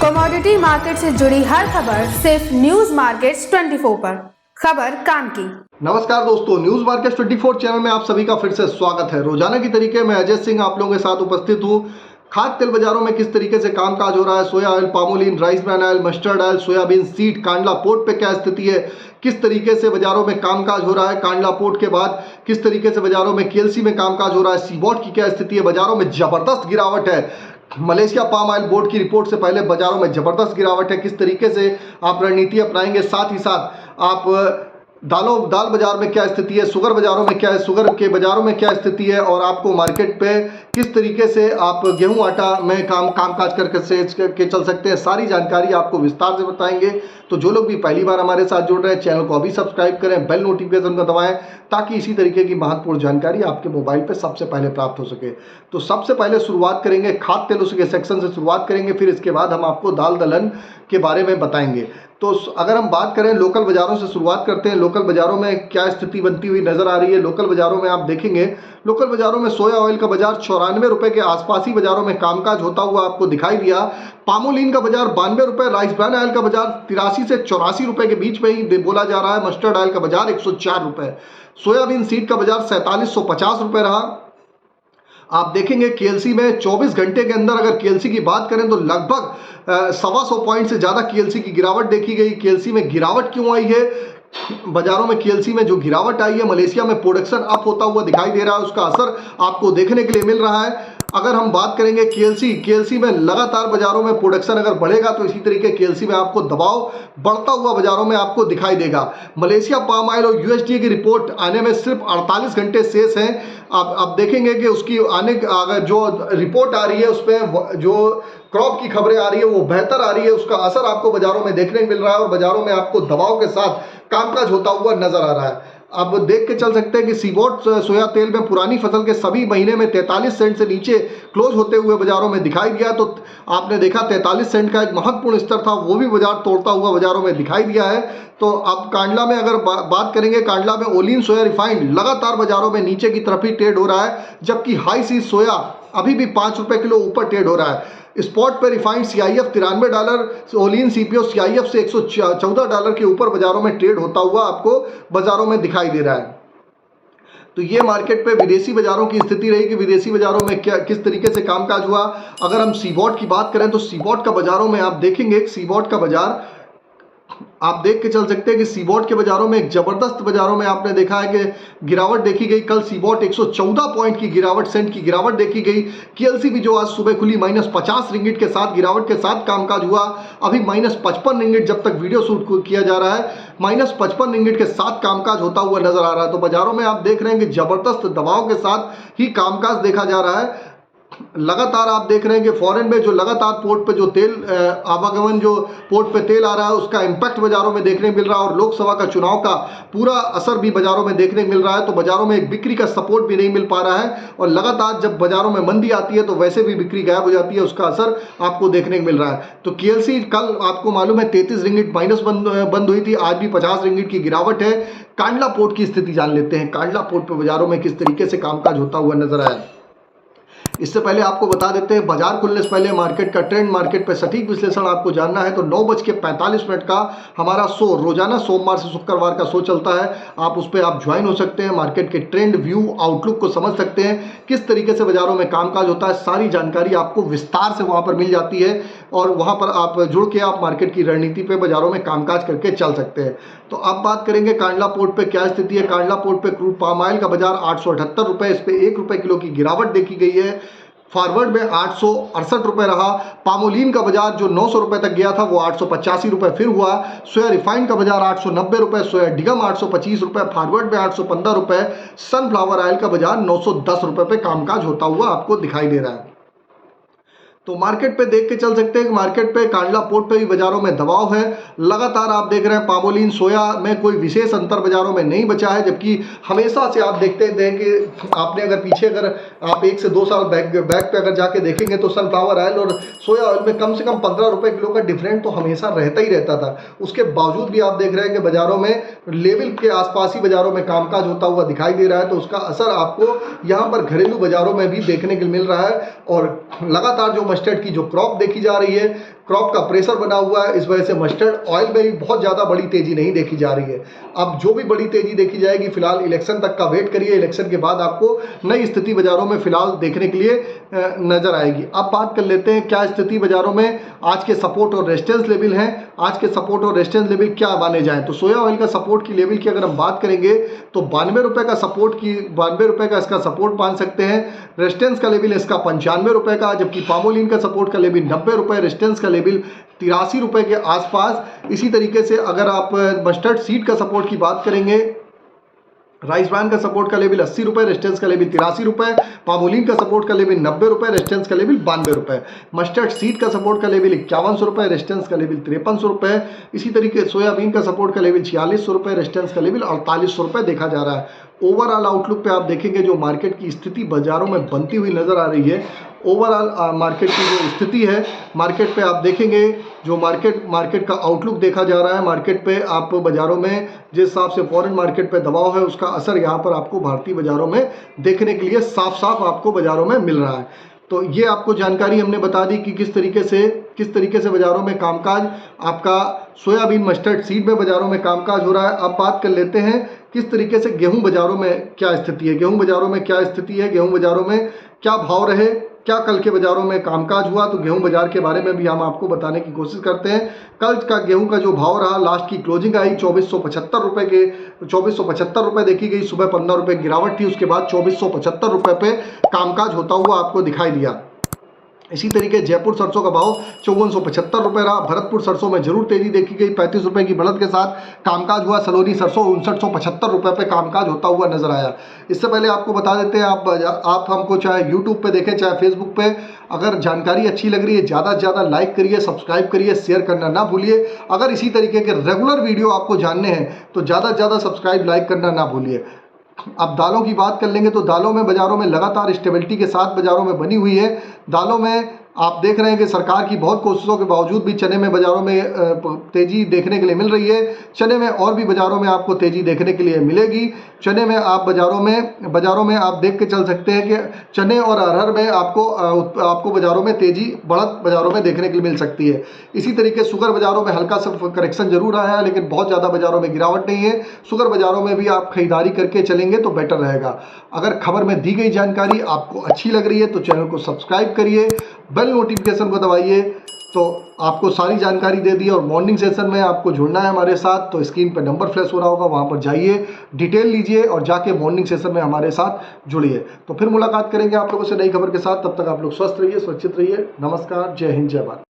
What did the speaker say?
Commodity market से जुड़ी हर खबर सिर्फ न्यूज मार्केट्स 24 पर। खबर काम की। नमस्कार दोस्तों, न्यूज मार्केट्स 24 चैनल में आप सभी का फिर से स्वागत है। रोजाना की तरीके मैं अजय सिंह आप लोगों के साथ उपस्थित हूँ। खाद्य तेल बाजारों में किस तरीके से कामकाज हो रहा है, सोया oil, palmolein, rice bran oil, mustard oil, soybean seed, Kandla port पे क्या स्थिति है, किस तरीके से बाजारों में कामकाज हो रहा है। कांडला पोर्ट के बाद किस तरीके से बाजारों में केएलसी में कामकाज हो रहा है, सीबॉट की क्या स्थिति है। बाजारों में जबरदस्त गिरावट है। मलेशिया पाम ऑयल बोर्ड की रिपोर्ट से पहले बाजारों में जबरदस्त गिरावट है। किस तरीके से आप रणनीति अपनाएंगे, साथ ही साथ आप दाल बाजार में क्या स्थिति है, शुगर बाजारों में क्या है, शुगर के बाजारों में क्या स्थिति है, और आपको मार्केट पे किस तरीके से आप गेहूं आटा में कामकाज करके चल सकते हैं, सारी जानकारी आपको विस्तार से बताएंगे। तो जो लोग भी पहली बार हमारे साथ जुड़ रहे हैं, चैनल को अभी सब्सक्राइब करें, बेल नोटिफिकेशन को दबाएं, ताकि इसी तरीके की महत्वपूर्ण जानकारी आपके मोबाइल पर सबसे पहले प्राप्त हो सके। तो सबसे पहले शुरुआत करेंगे खाद्य तेलों के सेक्शन से शुरुआत करेंगे, फिर इसके बाद हम आपको दाल दलहन के बारे में बताएंगे। तो अगर हम बात करें लोकल बाजारों से शुरुआत करते हैं। लोकल बाजारों में क्या स्थिति बनती हुई नजर आ रही है। लोकल बाजारों में आप देखेंगे, लोकल बाजारों में सोया ऑयल का बाजार 94 रुपए के आसपास ही बाजारों में कामकाज होता हुआ आपको दिखाई दिया। पामोलिन का बाजार 92 रुपए, राइस ब्रान ऑयल का बाजार 83 से 84 रुपए के बीच में ही बोला जा रहा है। मस्टर्ड ऑयल का बाजार 104 रुपए, सोयाबीन सीड का बाजार 4750 रुपए रहा। आप देखेंगे केएलसी में 24 घंटे के अंदर अगर केएलसी की बात करें तो लगभग 125 पॉइंट से ज़्यादा केएलसी की गिरावट देखी गई। केएलसी में गिरावट क्यों आई है? बाजारों में केएलसी में जो गिरावट आई है, मलेशिया में प्रोडक्शन अप होता हुआ दिखाई दे रहा है, उसका असर आपको देखने के लिए मिल रहा है। अगर हम बात करेंगे केएलसी में लगातार बाजारों में प्रोडक्शन अगर बढ़ेगा तो इसी तरीके केएलसी में आपको दबाव बढ़ता हुआ बाजारों में आपको दिखाई देगा। मलेशिया पाम ऑयल और यूएसडीए की रिपोर्ट आने में सिर्फ 48 घंटे शेष हैं। आप देखेंगे कि उसकी अगर जो रिपोर्ट आ रही है उस पर जो क्रॉप की खबरें आ रही है वो बेहतर आ रही है, उसका असर आपको बाजारों में देखने को मिल रहा है और बाजारों में आपको दबाव के साथ कामकाज होता हुआ नजर आ रहा है। अब देख के चल सकते हैं कि सीबॉट सोया तेल में पुरानी फसल के सभी महीने में 43 सेंट से नीचे क्लोज होते हुए बाजारों में दिखाई दिया। तो आपने देखा 43 सेंट का एक महत्वपूर्ण स्तर था, वो भी बाजार तोड़ता हुआ बाजारों में दिखाई दिया है। तो अब कांडला में अगर बात करेंगे, कांडला में ओलिन सोया रिफाइंड लगातार बाजारों में नीचे की तरफ ही ट्रेड हो रहा है, जबकि हाई सीज सोया अभी भी 5 रुपए किलो ऊपर ट्रेड हो रहा है। स्पॉट पर refined CIF $93, Olin CPO CIF से $114 के ऊपर बाजारों में ट्रेड होता हुआ आपको बाजारों में दिखाई दे रहा है। तो ये मार्केट पे विदेशी बाजारों की स्थिति रही कि विदेशी बाजारों में क्या किस तरीके से कामकाज हुआ। अगर हम सीबॉट की बात करें तो सीबॉट का बाजारों में आप देखेंगे, सीबॉट का बाजार आप देख के चल सकते हैं कि सीबॉट के बाजारों में एक जबरदस्त बाजारों में आपने देखा है कि गिरावट देखी गई। कल सीबॉट 114 पॉइंट की गिरावट, सेंट की गिरावट देखी गई। केएलसी भी जो आज सुबह खुली -50 रिंगिट के साथ गिरावट के साथ कामकाज हुआ। अभी -55 रिंगिट जब तक वीडियो शूट किया जा रहा है, -55 रिंगिट के साथ कामकाज होता हुआ नजर आ रहा है। तो बाजारों में आप देख रहे हैं कि जबरदस्त दबाव के साथ ही कामकाज देखा जा रहा है। लगातार आप देख रहे हैं कि फॉरेन में जो लगातार पोर्ट पे जो तेल आवागमन, जो पोर्ट पे तेल आ रहा है, उसका इम्पैक्ट बाजारों में देखने मिल रहा है और लोकसभा का चुनाव का पूरा असर भी बाजारों में देखने मिल रहा है। तो बाजारों में एक बिक्री का सपोर्ट भी नहीं मिल पा रहा है और लगातार जब बाजारों में मंदी आती है तो वैसे भी बिक्री गायब हो जाती है, उसका असर आपको देखने को मिल रहा है। तो केएलसी कल आपको मालूम है 33 रिंगिट माइनस बंद हुई थी, आज भी 50 रिंगिट की गिरावट है। कांडला पोर्ट की स्थिति जान लेते हैं। कांडला पोर्ट पर बाजारों में किस तरीके से कामकाज होता हुआ नजर आया। इससे पहले आपको बता देते हैं, बाजार खुलने से पहले मार्केट का ट्रेंड, मार्केट पर सटीक विश्लेषण आपको जानना है तो 9:45 का हमारा शो रोजाना सोमवार से शुक्रवार का शो चलता है। आप उस पर आप ज्वाइन हो सकते हैं, मार्केट के ट्रेंड, व्यू, आउटलुक को समझ सकते हैं, किस तरीके से बाजारों में कामकाज होता है, सारी जानकारी आपको विस्तार से वहां पर मिल जाती है और वहां पर आप जुड़ के आप मार्केट की रणनीति पे बाजारों में कामकाज करके चल सकते हैं। तो अब बात करेंगे कांडला पोर्ट पे क्या स्थिति है। कांडला पोर्ट पे क्रूड पाम ऑयल का बाजार 878 रुपए, इस पे 1 रुपए किलो की गिरावट देखी गई है। फॉरवर्ड में 868 रुपए रहा। पामोलिन का बाजार जो 900 रुपए तक गया था वो 885 रुपए फिर हुआ। सोया रिफाइंड का बाजार 890 रुपए, सोया डिगम 825 रुपए, फॉरवर्ड में 815 रुपए। सनफ्लावर ऑयल का बाजार 910 रुपए पे कामकाज होता हुआ आपको दिखाई दे रहा है। तो मार्केट पे देख के चल सकते हैं कि मार्केट पे कांडला पोर्ट पे भी बाजारों में दबाव है। लगातार आप देख रहे हैं पामोलिन सोया में कोई विशेष अंतर बाजारों में नहीं बचा है, जबकि हमेशा से आप देखते हैं कि आपने अगर पीछे अगर आप 1 से 2 साल बैक पे अगर जाके देखेंगे तो सनफ्लावर ऑयल और सोया ऑयल में कम से कम 15 रुपए किलो का डिफरेंट तो हमेशा रहता ही रहता था। उसके बावजूद भी आप देख रहे हैं कि बाजारों में लेवल के आसपास ही बाजारों में कामकाज होता हुआ दिखाई दे रहा है। तो उसका असर आपको यहाँ पर घरेलू बाजारों में भी देखने को मिल रहा है और लगातार जो मस्टर्ड की जो क्रॉप देखी जा रही है, क्रॉप का प्रेशर बना हुआ है, इस वजह से मस्टर्ड ऑयल में भी बहुत ज़्यादा बड़ी तेज़ी नहीं देखी जा रही है। अब जो भी बड़ी तेज़ी देखी जाएगी, फिलहाल इलेक्शन तक का वेट करिए, इलेक्शन के बाद आपको नई स्थिति बाज़ारों में फिलहाल देखने के लिए नज़र आएगी। अब बात कर लेते हैं क्या स्थिति बाज़ारों में आज के सपोर्ट और रेजिस्टेंस लेवल हैं, आज के सपोर्ट और रेजिस्टेंस लेवल क्या माने जाएँ। तो सोया ऑयल का सपोर्ट की लेवल की अगर हम बात करेंगे तो 92 रुपये का सपोर्ट की 92 रुपये का इसका सपोर्ट मान सकते हैं। रेजिस्टेंस का लेवल इसका 95 रुपये का, जबकि पामोलिन का सपोर्ट का लेवल 90 रुपये, रेजिस्टेंस का लेवल 83 रुपये के आसपास। इसी तरीके से अगर आप मस्टर्ड सीड का सपोर्ट की बात करेंगे, राइस ब्रांड का सपोर्ट का लेवल 80 रुपये, रेजिस्टेंस का लेवल 83 रुपये, पामोलिन का सपोर्ट का लेवल 90 रुपये, रेजिस्टेंस का लेवल 92 रुपये, मस्टर्ड सीड का सपोर्ट का लेवल 5100 रुपये, रेजिस्टेंस का लेवल 5300 रुपये। इसी तरीके सोयाबीन का सपोर्ट का लेवल 4600 रुपये, रेजिस्टेंस का लेवल 4800 रुपये देखा जा रहा है। ओवरऑल आउटलुक पे आप देखेंगे जो मार्केट की स्थिति बाजारों में बनती हुई नजर आ रही है, ओवरऑल मार्केट की जो स्थिति है मार्केट पे आप देखेंगे जो मार्केट का आउटलुक देखा जा रहा है। मार्केट पे आप बाज़ारों में जिस हिसाब से फॉरेन मार्केट पे दबाव है उसका असर यहाँ पर आपको भारतीय बाज़ारों में देखने के लिए साफ साफ आपको बाज़ारों में मिल रहा है। तो ये आपको जानकारी हमने बता दी कि किस तरीके से बाज़ारों में कामकाज आपका सोयाबीन मस्टर्ड सीड में बाज़ारों में कामकाज हो रहा है। अब बात कर लेते हैं किस तरीके से गेहूं बाज़ारों में क्या स्थिति है, गेहूं बाज़ारों में क्या स्थिति है, गेहूं बाज़ारों में क्या भाव रहे, क्या कल के बाज़ारों में कामकाज हुआ। तो गेहूं बाज़ार के बारे में भी हम आपको बताने की कोशिश करते हैं। कल का गेहूं का जो भाव रहा, लास्ट की क्लोजिंग आई 2475 रुपये के 2475 रुपये देखी गई, सुबह 15 रुपये गिरावट थी, उसके बाद 2475 रुपये पे कामकाज होता हुआ आपको दिखाई दिया। इसी तरीके जयपुर सरसों का भाव 5475 रुपये रहा। भरतपुर सरसों में जरूर तेजी देखी गई, 35 रुपये की बढ़त के साथ कामकाज हुआ। सलोनी सरसों 5975 रुपये पे कामकाज होता हुआ नजर आया। इससे पहले आपको बता देते हैं, आप हमको चाहे यूट्यूब पे देखें चाहे फेसबुक पे, अगर जानकारी अच्छी लग रही है ज़्यादा से ज़्यादा लाइक करिए, सब्सक्राइब करिए, शेयर करना ना भूलिए। अगर इसी तरीके के रेगुलर वीडियो आपको जानने हैं तो ज़्यादा से ज़्यादा सब्सक्राइब लाइक करना ना भूलिए। अब दालों की बात कर लेंगे तो दालों में बाज़ारों में लगातार स्टेबिलिटी के साथ बाज़ारों में बनी हुई है। दालों में आप देख रहे हैं कि सरकार की बहुत कोशिशों के बावजूद भी चने में बाज़ारों में तेज़ी देखने के लिए मिल रही है। चने में और भी बाज़ारों में आपको तेज़ी देखने के लिए मिलेगी। चने में आप बाज़ारों में आप देख के चल सकते हैं कि चने और अरहर में आपको बाज़ारों में तेज़ी बढ़त बाज़ारों में देखने के लिए मिल सकती है। इसी तरीके शुगर बाज़ारों में हल्का सा करेक्शन जरूर आया है, लेकिन बहुत ज़्यादा बाज़ारों में गिरावट नहीं है। शुगर बाज़ारों में भी आप खरीदारी करके चलेंगे तो बेटर रहेगा। अगर खबर में दी गई जानकारी आपको अच्छी लग रही है तो चैनल को सब्सक्राइब करिए, बेल नोटिफिकेशन को दबाइए। तो आपको सारी जानकारी दे दी। और मॉर्निंग सेशन में आपको जुड़ना है हमारे साथ, तो स्क्रीन पर नंबर फ्लैश हो रहा होगा, वहाँ पर जाइए, डिटेल लीजिए और जाके मॉर्निंग सेशन में हमारे साथ जुड़िए। तो फिर मुलाकात करेंगे आप लोगों से नई खबर के साथ। तब तक आप लोग स्वस्थ रहिए, सुरक्षित रहिए। नमस्कार, जय हिंद, जय भारत।